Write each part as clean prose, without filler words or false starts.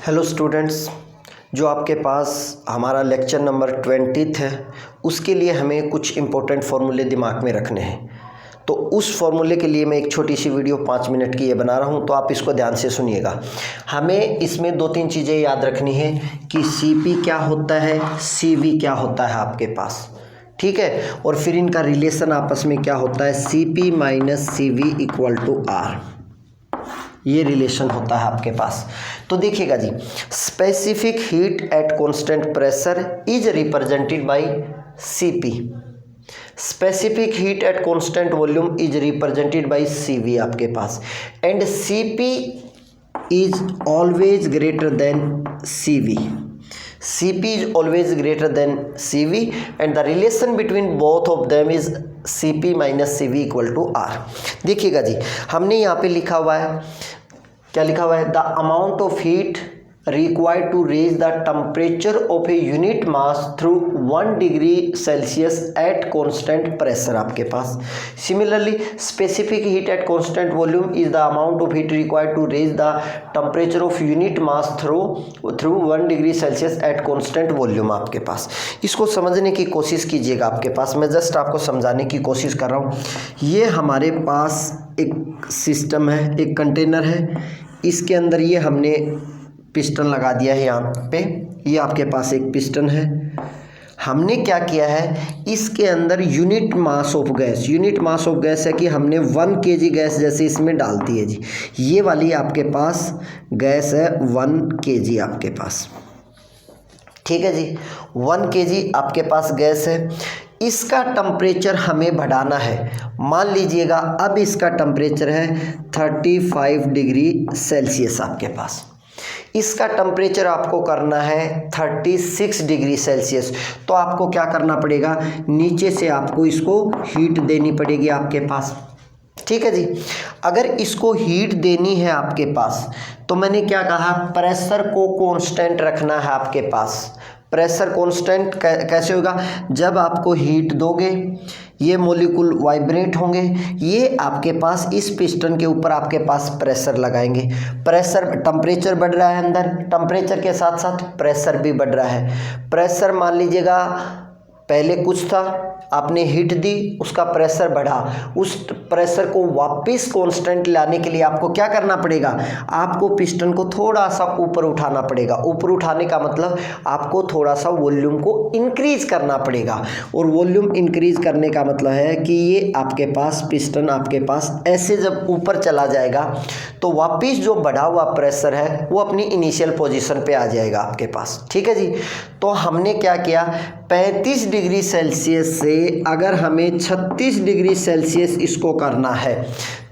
Hello students, जो आपके पास हमारा लेक्चर नंबर 20 है उसके लिए हमें कुछ इम्पोर्टेंट फार्मूले दिमाग में रखने हैं। तो उस फार्मूले के लिए मैं एक छोटी सी वीडियो 5 मिनट की ये बना रहा हूँ, तो आप इसको ध्यान से सुनिएगा। हमें इसमें 2-3 चीज़ें याद रखनी है कि CP क्या होता है, CV क्या होता है आपके पास, ठीक है। और फिर इनका रिलेशन आपस में क्या होता है, CP minus CV equal to R, ये रिलेशन होता है आपके पास। तो देखिएगा जी, specific heat at constant pressure is represented by CP, specific heat at constant volume is represented by CV आपके पास, and CP is always greater than CV. CP is always greater than CV and the relation between both of them is CP minus CV equal to R. देखिएगा जी, हमने यहाँ पे लिखा हुआ है, क्या लिखा हुआ है, the amount of heat required to raise the temperature of a unit mass through 1 degree Celsius at constant pressure आपके पास। Similarly, specific heat at constant volume is the amount of heat required to raise the temperature of unit mass through 1 degree Celsius at constant volume आपके पास। इसको समझने की कोशिश कीजिएगा आपके पास, मैं just आपको समझाने की कोशिश कर रहा हूँ। ये हमारे पास एक सिस्टम है, एक कंटेनर है, इसके अंदर ये हमने पिस्टन लगा दिया है यहाँ पे, ये आपके पास एक पिस्टन है। हमने क्या किया है, इसके अंदर unit mass of gas, unit mass of gas है कि हमने 1 kg गैस जैसे इसमें डाल दी है जी। ये वाली आपके पास गैस है 1 kg आपके पास, ठीक है जी, 1 kg आपके पास गैस है। इसका टेम्परेचर हमें बढ़ाना है। मान लीजिएगा अब इसका टेम्परेचर है 35 डिग्री सेल्सियस आपके पास, इसका टेम्परेचर आपको करना है 36 डिग्री सेल्सियस। तो आपको क्या करना पड़ेगा, नीचे से आपको इसको हीट देनी पड़ेगी आपके पास, ठीक है जी। अगर इसको हीट देनी है आपके पास, तो मैंने क्या कहा, प्रेशर को कांस्टेंट रखना है आपके पास। प्रेशर कांस्टेंट कैसे होगा, जब आपको हीट दोगे ये मॉलिक्यूल वाइब्रेट होंगे, ये आपके पास इस पिस्टन के ऊपर आपके पास प्रेशर लगाएंगे। प्रेशर, टेम्परेचर बढ़ रहा है अंदर, टेम्परेचर के साथ साथ प्रेशर भी बढ़ रहा है। प्रेशर मान लीजिएगा पहले कुछ था, आपने हीट दी, उसका प्रेशर बढ़ा, उस प्रेशर को वापस कांस्टेंट लाने के लिए आपको क्या करना पड़ेगा, आपको पिस्टन को थोड़ा सा ऊपर उठाना पड़ेगा। ऊपर उठाने का मतलब आपको थोड़ा सा वॉल्यूम को इंक्रीज करना पड़ेगा, और वॉल्यूम इंक्रीज करने का मतलब है कि ये आपके पास पिस्टन आपके पास ऐसे जब ऊपर चला जाएगा तो वापस जो बढ़ा हुआ प्रेशर है वो अपनी इनिशियल पोजीशन पे आ जाएगा आपके पास, ठीक है जी। तो हमने क्या किया, 35 डिग्री सेल्सियस से अगर हमें 36 डिग्री सेल्सियस इसको करना है,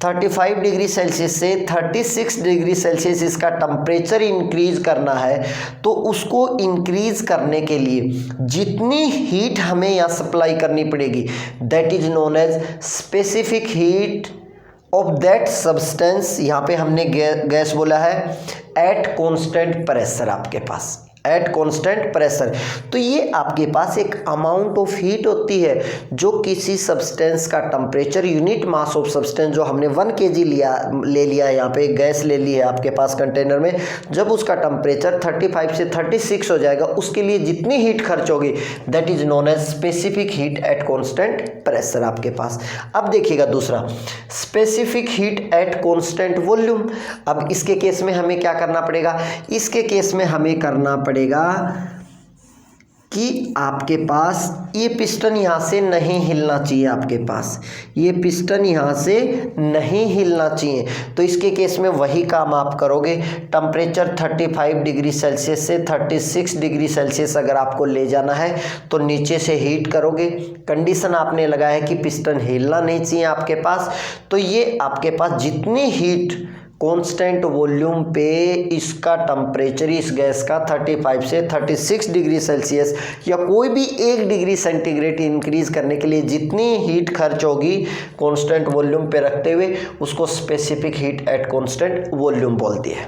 35 डिग्री सेल्सियस से 36 डिग्री सेल्सियस इसका टेम्परेचर इंक्रीज करना है, तो उसको इंक्रीज करने के लिए जितनी हीट हमें यहाँ सप्लाई करनी पड़ेगी, that is known as specific heat of that substance. यहाँ पे हमने गैस बोला है एट कांस्टेंट प्रेशर आपके पास, एट कांस्टेंट प्रेशर। तो ये आपके पास एक अमाउंट ऑफ हीट होती है जो किसी सब्सटेंस का temperature, unit mass of substance जो हमने 1 kg ले लिया है, यहाँ पे गैस ले ली है आपके पास कंटेनर में, जब उसका टेम्परेचर 35 से 36 हो जाएगा, उसके लिए जितनी हीट खर्च होगी that is known as specific heat at constant pressure आपके पास। अब देखिएगा दूसरा, specific heat at constant volume. अब इसके केस में हमें क्या करना पड़ेगा, इसके केस में हमें करना पड़ेगा कि आपके पास ये पिस्टन यहाँ से नहीं हिलना चाहिए, आपके पास ये पिस्टन यहाँ से नहीं हिलना चाहिए। तो इसके केस में वही काम आप करोगे, टेम्परेचर 35 डिग्री सेल्सियस से 36 डिग्री सेल्सियस अगर आपको ले जाना है तो नीचे से हीट करोगे। कंडीशन आपने लगाया है कि पिस्टन हिलना नहीं चाहिए आपके पास, तो ये आपके पास जितनी हीट कांस्टेंट वॉल्यूम पे इसका टेम्परेचर इस गैस का 35 से 36 डिग्री सेल्सियस या कोई भी 1 डिग्री सेंटीग्रेड इंक्रीज करने के लिए जितनी हीट खर्च होगी कांस्टेंट वॉल्यूम पे रखते हुए, उसको specific heat at constant volume बोलती है।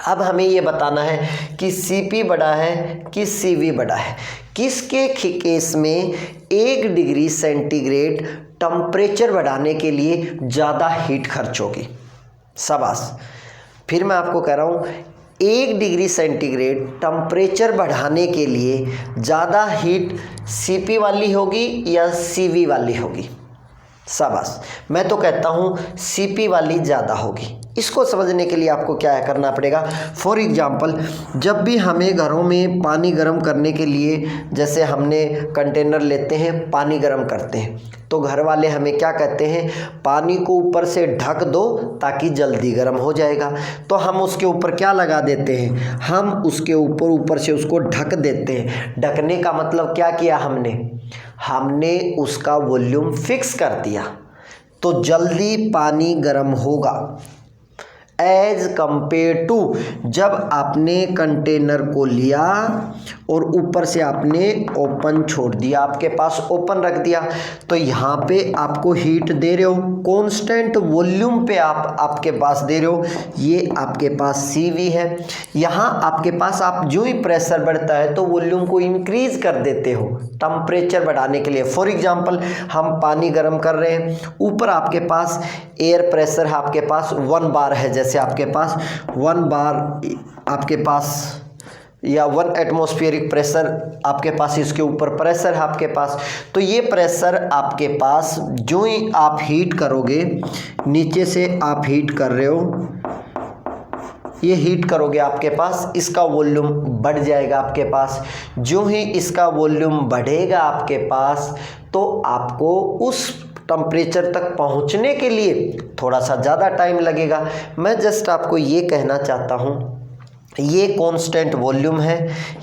अब हमें ये बताना है कि CP बड़ा है कि CV बड़ा है। किसके केस में 1 डिग्री सेंटीग्रेड टेम्परेचर बढ़ाने के लिए ज़्यादा हीट खर्च होगी। शाबाश। फिर मैं आपको कह रहा हूँ 1 डिग्री सेंटीग्रेड टेम्परेचर बढ़ाने के लिए ज़्यादा हीट Cp वाली होगी या Cv वाली होगी? शाबाश, मैं तो कहता हूँ Cp वाली ज़्यादा होगी। इसको समझने के लिए आपको क्या करना पड़ेगा? फॉर एग्जांपल, जब भी हमें घरों में पानी गर्म करने के लिए, जैसे हमने कंटेनर लेते हैं, पानी गर्म करते हैं, तो घर वाले हमें क्या कहते हैं? पानी को ऊपर से ढक दो ताकि जल्दी गर्म हो जाएगा। तो हम उसके ऊपर क्या लगा देते हैं? हम उसके ऊपर से उसको ढक देते हैं। ढकने का मतलब क्या किया हमने उसका वॉल्यूम फिक्स कर दिया, तो जल्दी पानी गर्म होगा एज कंपेयर टू जब आपने कंटेनर को लिया और ऊपर से आपने ओपन छोड़ दिया, आपके पास ओपन रख दिया, तो यहाँ पे आपको हीट दे रहे हो, कांस्टेंट वॉल्यूम पे आपके पास दे रहे हो, ये आपके पास Cv है। यहाँ आपके पास आप जो ही प्रेशर बढ़ता है तो वॉल्यूम को इंक्रीज कर देते हो टेम्परेचर बढ़ाने के लिए। फॉर एग्जांपल, हम पानी गर्म कर रहे हैं, ऊपर आपके पास एयर प्रेशर है, आपके पास 1 बार है, जैसे आपके पास 1 बार आपके पास या 1 एटमॉस्फेरिक प्रेशर आपके पास, इसके ऊपर प्रेशर है आपके पास। तो ये प्रेशर आपके पास जो ही आप हीट करोगे, नीचे से आप हीट कर रहे हो, ये हीट करोगे आपके पास इसका वॉल्यूम बढ़ जाएगा आपके पास। जो ही इसका वॉल्यूम बढ़ेगा आपके पास, तो आपको उस टेम्परेचर तक पहुंचने के लिए थोड़ा सा ज़्यादा टाइम लगेगा। मैं जस्ट आपको ये कहना चाहता हूँ, ये कांस्टेंट वॉल्यूम है,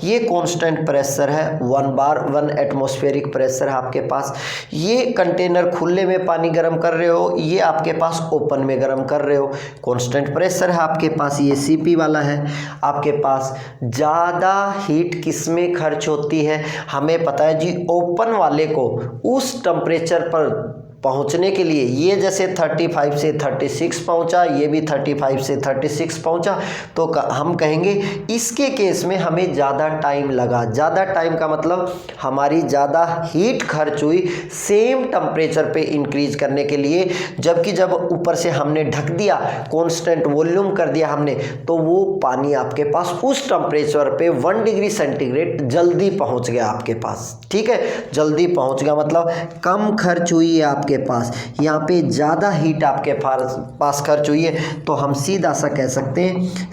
ये कांस्टेंट प्रेशर है, 1 बार 1 एटमॉस्फेरिक प्रेशर है आपके पास। ये कंटेनर खुले में पानी गर्म कर रहे हो, ये आपके पास ओपन में गर्म कर रहे हो, कांस्टेंट प्रेशर है आपके पास, ये Cp वाला है आपके पास। ज़्यादा हीट किस में खर्च होती है? हमें पता है जी, ओपन वाले को उस टेम्परेचर पर पहुंचने के लिए, ये जैसे 35 से 36 पहुंचा, ये भी 35 से 36 पहुंचा, तो हम कहेंगे इसके केस में हमें ज़्यादा टाइम लगा। ज़्यादा टाइम का मतलब हमारी ज़्यादा हीट खर्च हुई सेम टेम्परेचर पे इंक्रीज करने के लिए। जबकि जब ऊपर से हमने ढक दिया, कांस्टेंट वॉल्यूम कर दिया हमने, तो वो पानी आपके पास उस टेम्परेचर पे 1 डिग्री सेंटीग्रेड जल्दी पहुँच गया आपके पास। ठीक है, जल्दी पहुँच गया मतलब कम खर्च हुई है आपके पास, यहाँ पे ज़्यादा हीट आपके पास खर्च हुई है। तो हम सीधा सा कह सकते हैं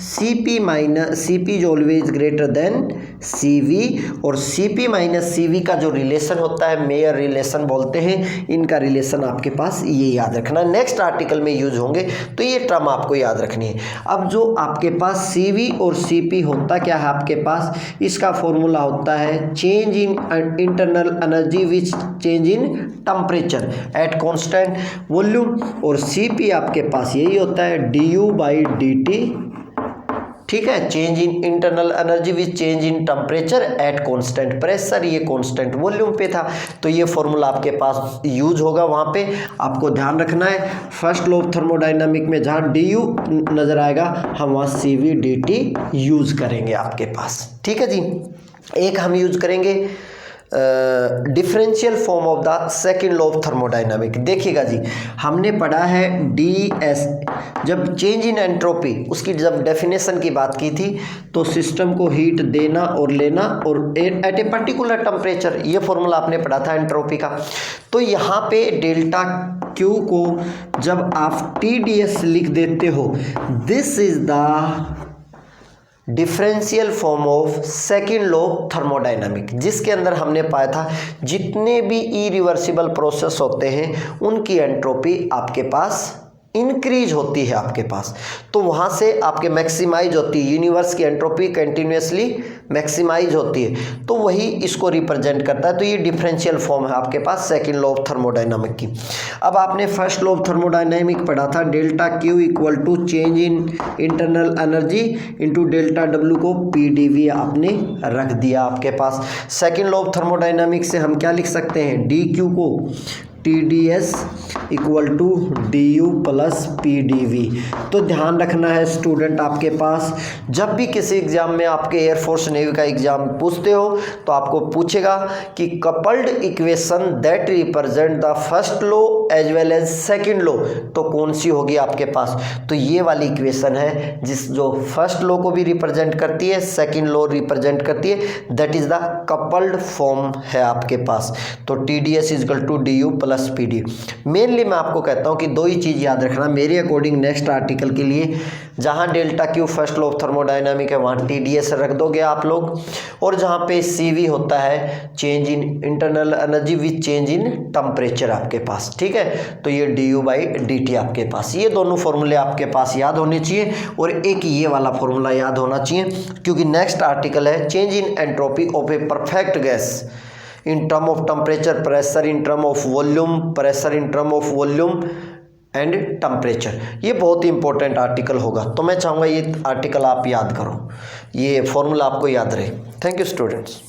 Cp is always greater than Cv, और Cp माइनस Cv का जो रिलेशन होता है, मेयर रिलेशन बोलते हैं, इनका रिलेशन आपके पास ये याद रखना, नेक्स्ट आर्टिकल में यूज होंगे, तो ये टर्म आपको याद रखनी है। अब जो आपके पास Cv और Cp होता क्या है आपके पास, इसका फॉर्मूला होता है change in internal energy which change in temperature at constant volume, और Cp आपके पास यही होता है du/dt। ठीक है, change in internal energy which change in temperature at constant pressure, ये कांस्टेंट वॉल्यूम पे था, तो ये फॉर्मूला आपके पास यूज होगा। वहाँ पे आपको ध्यान रखना है, फर्स्ट लॉ ऑफ थर्मोडायनामिक में जहाँ du नजर आएगा, हम वहाँ Cv/dt यूज करेंगे आपके पास। ठीक है जी, एक हम यूज करेंगे differential form of the second law of thermodynamic. देखिएगा जी, हमने पढ़ा है ds, जब चेंज इन एंट्रोपी, उसकी जब डेफिनेशन की बात की थी, तो सिस्टम को हीट देना और लेना और एट ए पर्टिकुलर टेम्परेचर, ये फॉर्मूला आपने पढ़ा था एंट्रोपी का। तो यहाँ पे डेल्टा Q को जब आप TdS लिख देते हो, this is the differential form of second law thermodynamic, जिसके अंदर हमने पाया था जितने भी इरिवर्सिबल प्रोसेस होते हैं उनकी एंट्रोपी आपके पास इंक्रीज होती है आपके पास, तो वहाँ से आपके मैक्सिमाइज होती है, यूनिवर्स की एंट्रोपी कंटिन्यूसली मैक्सिमाइज होती है, तो वही इसको रिप्रेजेंट करता है। तो ये डिफरेंशियल फॉर्म है आपके पास सेकंड लॉ ऑफ थर्मोडायनामिक की। अब आपने फर्स्ट लॉ ऑफ थर्मोडायनामिक पढ़ा था, delta Q equal to change in internal energy into delta W को PdV आपने रख दिया आपके पास। सेकेंड लॉ ऑफ थर्मोडायनामिक से हम क्या लिख सकते हैं, dQ को TdS equal to du plus PdV। तो ध्यान रखना है स्टूडेंट, आपके पास जब भी किसी एग्जाम में आपके एयरफोर्स नेवी का एग्जाम पूछते हो तो आपको पूछेगा कि coupled equation that represent the first law as well as second law, तो कौन सी होगी आपके पास? तो ये वाली इक्वेशन है जो फर्स्ट लॉ को भी रिप्रेजेंट करती है, सेकंड लॉ रिप्रेजेंट करती है, that is the coupled form है आपके पास। तो TdS equal to du plus PD। Mainly मैं आपको कहता हूँ कि दो ही चीज़ याद रखना मेरे अकॉर्डिंग नेक्स्ट आर्टिकल के लिए, जहाँ delta Q first law of thermodynamic है वहाँ TdS रख दोगे आप लोग, और जहाँ पे CV होता है change in internal energy with change in temperature आपके पास, ठीक है। तो ये du/dt आपके पास, ये दोनों फॉर्मूले आपके पास याद होने चाहिए, और एक ये वाला फॉर्मूला याद होना चाहिए, क्योंकि नेक्स्ट आर्टिकल है change in entropy of a perfect gas in term of temperature, pressure in term of volume, pressure in term of volume and temperature. ये बहुत ही इंपॉर्टेंट आर्टिकल होगा, तो मैं चाहूँगा ये आर्टिकल आप याद करो, ये फॉर्मूला आपको याद रहे। Thank you students.